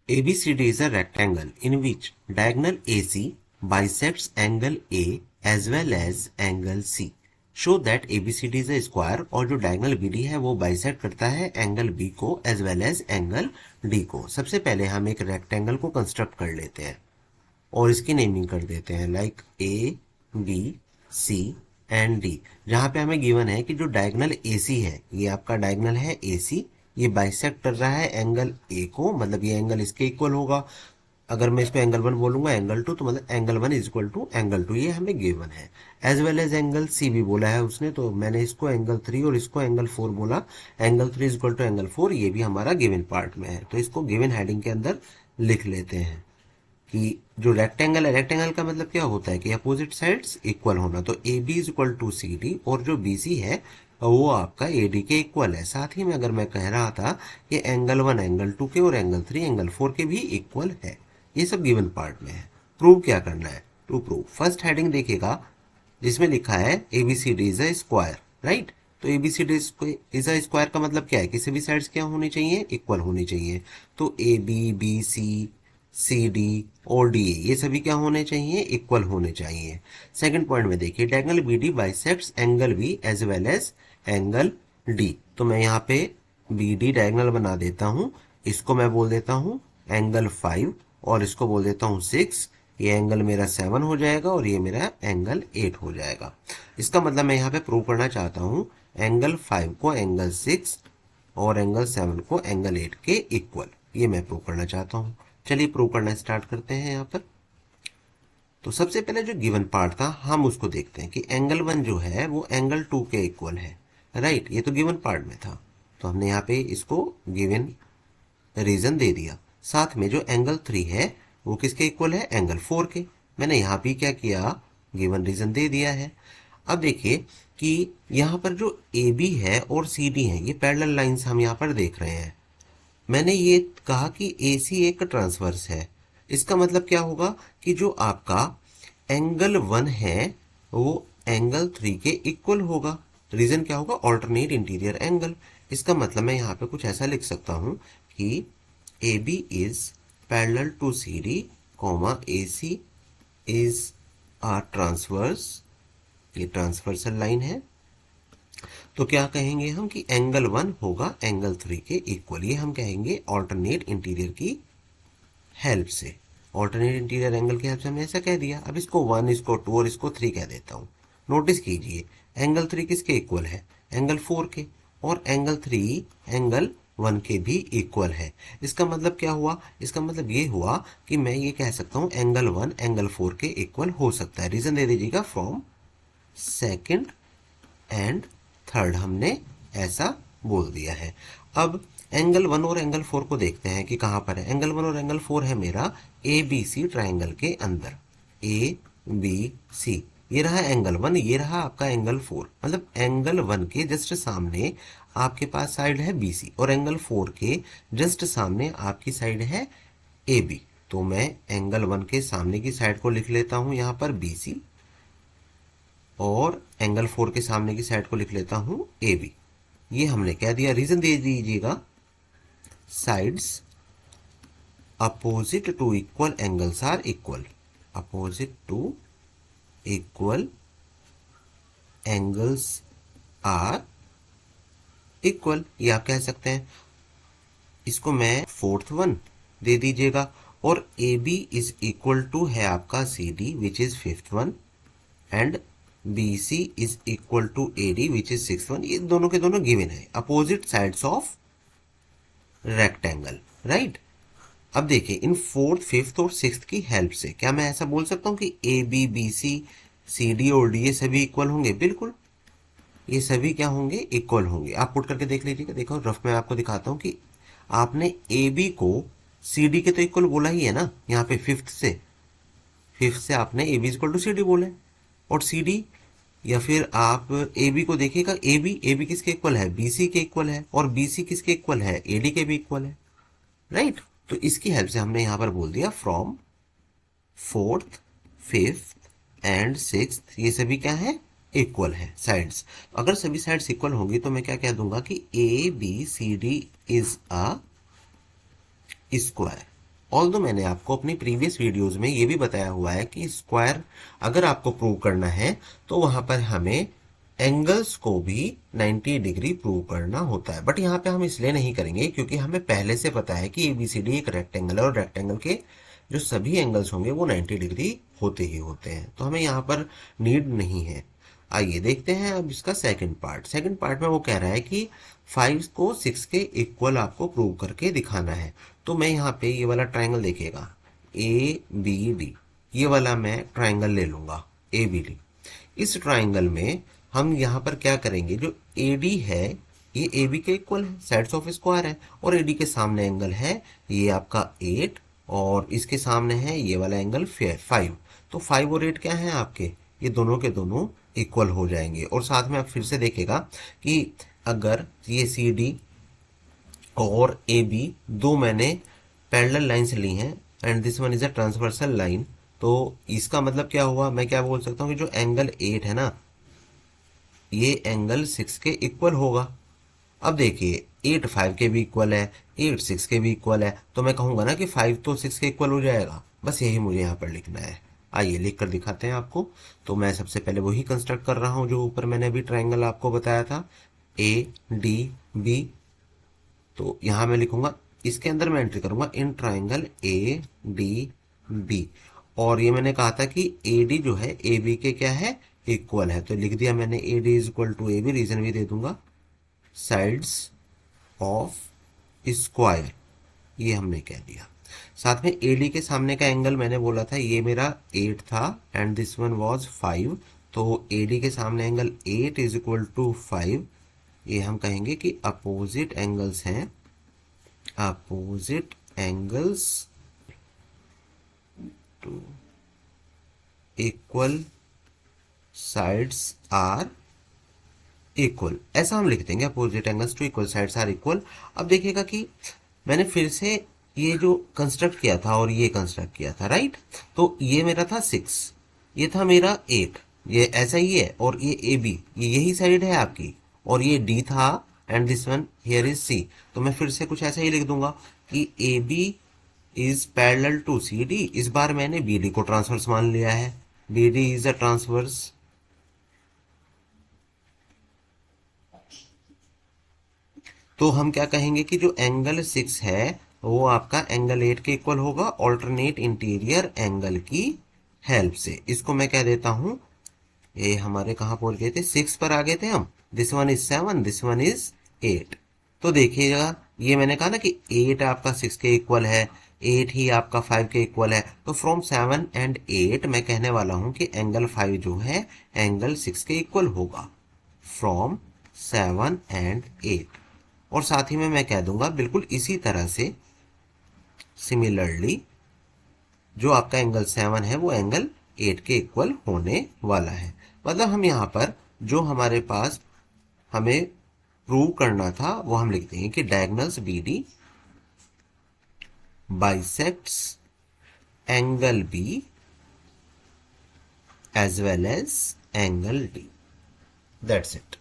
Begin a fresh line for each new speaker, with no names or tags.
ABCD is a rectangle in which diagonal AC bisects angle A as well as angle C. Show that ABCD is a square और जो diagonal BD है वो bisect करता है angle B को as well as angle D को। सबसे पहले हम एक रेक्टेंगल को कंस्ट्रक्ट कर लेते हैं और इसकी नेमिंग कर देते हैं लाइक ABC एंड D, जहां पे हमें गिवन है कि जो डायगोनल AC है, ये आपका डायगोनल है AC, ये बाइसेक्ट कर रहा है एंगल A को, मतलब ये एंगल इसके इक्वल होगा। अगर मैं इसको एंगल 1 बोलूंगा एंगल 2, तो मतलब angle 1 is equal to angle 2, ये हमें गिवन है। As well as angle C भी बोला है उसने, तो मैंने इसको एंगल 3 और इसको एंगल 4 बोला। Angle 3 is equal to angle 4, ये भी हमारा गिवन पार्ट में है, तो इसको गिवन हेडिंग के अंदर लिख लेते हैं कि जो रेक्टेंगल है, रेक्टेंगल का मतलब क्या होता है कि अपोजिट साइड्स इक्वल होना। तो A B is equal to C D, और जो बी सी है वो आपका ए डी के इक्वल है। साथ ही में अगर मैं कह रहा था कि एंगल 1 एंगल 2 के और एंगल 3 एंगल 4 के भी इक्वल है, ये सब गिवन पार्ट में है। प्रूव क्या करना है? टू प्रूव फर्स्ट हेडिंग देखिएगा जिसमें लिखा है ABCD is a square, right. तो एबीसीडी इज अ स्क्वायर का मतलब क्या है कि सभी साइड्स क्या होनी चाहिए? इक्वल होनी चाहिए। तो A B B C C D और डी ये सभी क्या होने चाहिए? इक्वल होने चाहिए। सेकंड पॉइंट में देखिए diagonal B D bisects angle B as well as angle D. तो मैं यहाँ पे बी डी डायगोनल बना देता हूँ, इसको मैं बोल देता हूँ एंगल 5 और इसको बोल देता हूँ 6। ये एंगल मेरा 7 हो जाएगा और ये मेरा एंगल 8 हो जाएगा। इसका मतलब मैं यहाँ पे प्रूव करना चाहता हूँ एंगल 5 को एंगल 6 और एंगल 7 को एंगल 8 के इक्वल, ये मैं प्रूव करना चाहता हूँ। चलिए प्रूव करना स्टार्ट करते हैं यहाँ पर। तो सबसे पहले जो गिवन पार्ट था हम उसको देखते हैं कि एंगल 1 जो है वो एंगल 2 के इक्वल है, राइट। ये तो गिवन पार्ट में था, तो हमने यहाँ पे इसको गिवन रीजन दे दिया। साथ में जो एंगल 3 है वो किसके इक्वल है? एंगल 4 के। मैंने यहाँ भी क्या किया? गिवन रीजन दे दिया है। अब देखिए कि यहाँ पर जो ए बी है और सी डी है, ये पैरेलल लाइंस हम यहाँ पर देख रहे हैं। मैंने ये कहा कि ए सी एक ट्रांसवर्स है, इसका मतलब क्या होगा कि जो आपका एंगल 1 है वो एंगल 3 के इक्वल होगा। रीजन क्या होगा? Alternate interior angle. इसका मतलब मैं यहाँ पे कुछ ऐसा लिख सकता हूँ कि A B is parallel to C D comma A C is a transverse, ये ट्रांसवर्सल लाइन है। तो क्या कहेंगे हम कि एंगल 1 होगा एंगल 3 के इक्वल, ये हम कहेंगे ऑल्टरनेट इंटीरियर की हेल्प से। ऑल्टरनेट इंटीरियर एंगल की हेल्प से हमने ऐसा कह दिया। अब इसको 1, इसको 2 और इसको 3 कह देता हूँ। नोटिस कीजिए एंगल 3 किसके इक्वल है? एंगल 4 के, और एंगल 3 एंगल 1 के भी इक्वल है। इसका मतलब क्या हुआ? इसका मतलब ये हुआ कि मैं ये कह सकता हूँ एंगल 1 एंगल 4 के इक्वल हो सकता है। रीजन दे दीजिएगा फ्रॉम सेकंड एंड थर्ड, हमने ऐसा बोल दिया है। अब एंगल 1 और एंगल 4 को देखते हैं कि कहां पर है। एंगल 1 और एंगल 4 है मेरा ए बी सी ट्राइंगल के अंदर। ए बी सी, ये रहा एंगल 1, ये रहा आपका एंगल 4। मतलब एंगल 1 के जस्ट सामने आपके पास साइड है बी सी, और एंगल 4 के जस्ट सामने आपकी साइड है ए बी। तो मैं एंगल 1 के सामने की साइड को लिख लेता हूं यहां पर बी सी, और एंगल 4 के सामने की साइड को लिख लेता हूं ए बी। ये हमने कह दिया। रीजन दे दीजिएगा sides opposite to equal angles are equal. Opposite to equal angles are equal, ये आप कह सकते हैं। इसको मैं फोर्थ वन दे दीजिएगा, और A B is equal to है आपका C D which is fifth one, and B C is equal to A D which is six one. ये दोनों के दोनों गिवन है, opposite sides of rectangle, right. अब देखिए इन फोर्थ फिफ्थ और सिक्स्थ की हेल्प से क्या मैं ऐसा बोल सकता हूँ कि A B B C C D और डी ये सभी इक्वल होंगे? बिल्कुल, ये सभी क्या होंगे? इक्वल होंगे। आप पुट करके देख लीजिएगा। देखो रफ में आपको दिखाता हूँ कि आपने ए बी को सी डी के तो इक्वल बोला ही है ना, यहाँ पे फिफ्थ से आपने A B equal to C D बोला है, और सी डी या फिर आप ए बी को देखिएगा, ए बी किसके इक्वल है? बी सी के इक्वल है, और बी सी किसके इक्वल है? ए डी के भी इक्वल है, राइट। तो इसकी हेल्प से हमने यहां पर बोल दिया from fourth fifth and sixth ये सभी क्या है? इक्वल है साइड्स। अगर सभी साइड्स इक्वल होंगी तो मैं क्या कह दूंगा कि A B C D is a square. Although मैंने आपको अपनी प्रीवियस वीडियोस में ये भी बताया हुआ है कि स्क्वायर अगर आपको प्रूव करना है तो वहां पर हमें एंगल्स को भी 90 डिग्री प्रूव करना होता है। बट यहाँ पे हम इसलिए नहीं करेंगे क्योंकि हमें पहले से पता है कि एबीसीडी एक रेक्टेंगल है और रेक्टेंगल के जो सभी एंगल्स होंगे वो 90 डिग्री होते ही होते हैं, तो हमें यहाँ पर नीड नहीं है। आइए देखते हैं अब इसका सेकंड पार्ट। सेकंड पार्ट में वो कह रहा है कि 5 को 6 के इक्वल आपको प्रूव करके दिखाना है। तो मैं यहाँ पे ये वाला ट्राइंगल देखिएगा, ए बी डी, ये वाला मैं ट्राइंगल ले लूंगा ए बी डी। इस ट्राइंगल में हम यहाँ पर क्या करेंगे, जो ए डी है ये ए बी के इक्वल है, साइड्स ऑफ स्क्वायर है, और ए डी के सामने एंगल है ये आपका 8 और इसके सामने है ये वाला एंगल 5। तो 5 और 8 क्या है आपके, ये दोनों के दोनों इक्वल हो जाएंगे। और साथ में आप फिर से देखेगा कि अगर ये सी डी और ए बी दो मैंने पैरेलल लाइंस ली हैं and this one is a transversal line, तो इसका मतलब क्या हुआ, मैं क्या बोल सकता हूँ कि जो एंगल 8 है ना ये एंगल 6 के इक्वल होगा। अब देखिए 8 5 के भी इक्वल है, 8 6 के भी इक्वल है, तो मैं कहूंगा ना कि 5 तो 6 के इक्वल हो जाएगा। बस यही मुझे यहाँ पर लिखना है। आइए लिख कर दिखाते हैं आपको। तो मैं सबसे पहले वही कंस्ट्रक्ट कर रहा हूँ जो ऊपर मैंने अभी ट्राइंगल आपको बताया था, ए डी बी। तो यहाँ मैं लिखूंगा, इसके अंदर मैं एंट्री करूंगा in triangle A D B, और ये मैंने कहा था कि ए डी जो है ए बी के क्या है, इक्वल है। तो लिख दिया मैंने A D is equal to A B, reason भी दे दूंगा, साइड्स ऑफ स्क्वायर, ये हमने कह दिया। साथ में एडी के सामने का एंगल मैंने बोला था ये मेरा 8 था एंड दिस वन वाज 5, तो एडी के सामने एंगल 8 इज इक्वल टू 5, ये हम कहेंगे कि अपोजिट एंगल्स हैं, opposite angles to equal sides are equal, ऐसा हम लिख देंगे, opposite angles to equal sides are equal. अब देखिएगा कि मैंने फिर से ये जो कंस्ट्रक्ट किया था और ये कंस्ट्रक्ट किया था, राइट। तो ये मेरा था 6, ये था मेरा 8, ये ऐसा ही है, और ये ए बी ये यही साइड है आपकी, और ये डी था and this one here is C. तो मैं फिर से कुछ ऐसा ही लिख दूंगा कि A B is parallel to C D. इस बार मैंने बी डी को ट्रांसवर्स मान लिया है, B D is a transverse. तो हम क्या कहेंगे कि जो एंगल 6 है वो आपका एंगल 8 के इक्वल होगा ऑल्टरनेट इंटीरियर एंगल की हेल्प से। इसको मैं कह देता हूं, ये हमारे कहां पहुंच गए थे, 6 पर आ गए थे हम। This one is 7, this one is 8। तो देखिएगा ये मैंने कहा ना कि 8 आपका 6 के इक्वल है, 8 ही आपका 5 के इक्वल है। तो फ्रॉम 7 एंड 8 मैं कहने वाला हूं कि एंगल 5 जो है एंगल 6 के इक्वल होगा, फ्रॉम 7 एंड 8। और साथ ही में मैं कह दूंगा बिल्कुल इसी तरह से सिमिलरली जो आपका एंगल 7 है वो एंगल 8 के इक्वल होने वाला है। मतलब हम यहाँ पर जो हमारे पास हमें प्रूव करना था वो हम लिख देंगे कि diagonals B D bisects angle B as well as angle D. That's it.